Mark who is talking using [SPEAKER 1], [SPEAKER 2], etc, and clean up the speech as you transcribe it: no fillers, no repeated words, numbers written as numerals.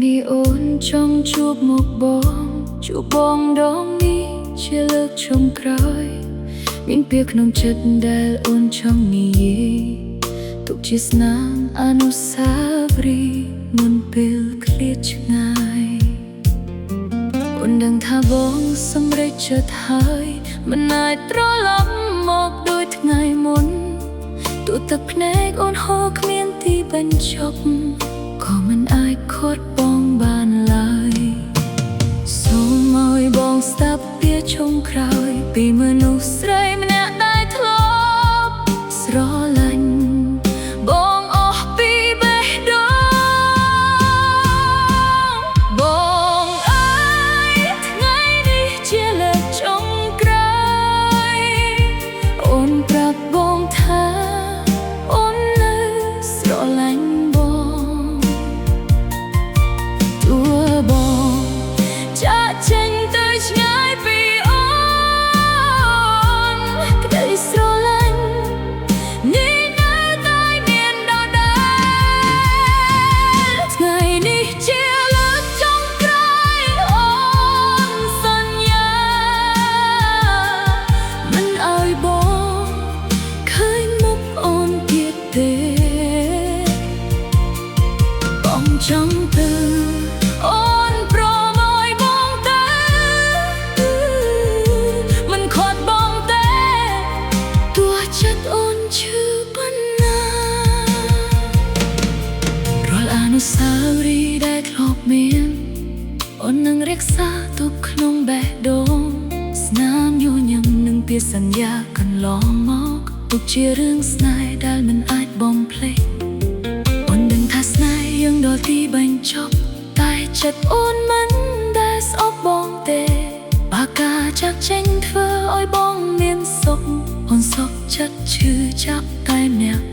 [SPEAKER 1] នេះអូនចង់ជួបមកបងដងនេះជាលើកចុងក្រោយមានពាក្យក្នុងចិត្តដែលអូនចង់និយាយទុកជាស្នាមអនុស្សាវរីយ៍មុនពេលឃ្លាតឆ្ងាយអូនដឹងថាបងសម្រេចចិត្តហើយមិនអាចត្រឡប់មកដូចថ្ងៃមុនទូទឹកភ្នែកអូនហូរគ្មានទីបញ្ចប់ក៏មិនអាចខត់បងបានឡើយសូមឲ្យបងស្ដាប់ពីចុងក្រោយពីមនុស្សស្រីម្នាក់ដែលធ្លាប់ស្រឡាញ់បងអស់ពីបេះដូងបងអើយថ្ងៃនេះជាលើកចុងក្រោយអូនប្រាប់បងថាអូននៅស្រឡាញ់ចេញទៅឆ្ងាយពីអូនក្តីស្រឡាញ់នេះនៅតែមានដដែលថ្ងៃនេះជាលើកចុងក្រោយអូនសន្យាមិនឲ្យបងឃើញមុខអូនទៀតទេបងចង់ទៅអនុស្សាវរីយ៍ដែលធ្លាប់មានអូននឹងរក្សាទុកក្នុងបេះដូងស្នាមញញឹមនឹងពាក្យសន្យាកន្លងមកទុកជារឿងស្នេហ៍ដែលមិនអាចបំភ្លេចអូនដឹងថាស្នេហ៍យើងដល់ទីបញ្ចប់តែចិត្តអូនមិនដែលស្អប់បងទេបើការចាក់ចេញធ្វើឲ្យបងមានសុខអូនសុខចិត្តឈឺចាប់តែម្នាក់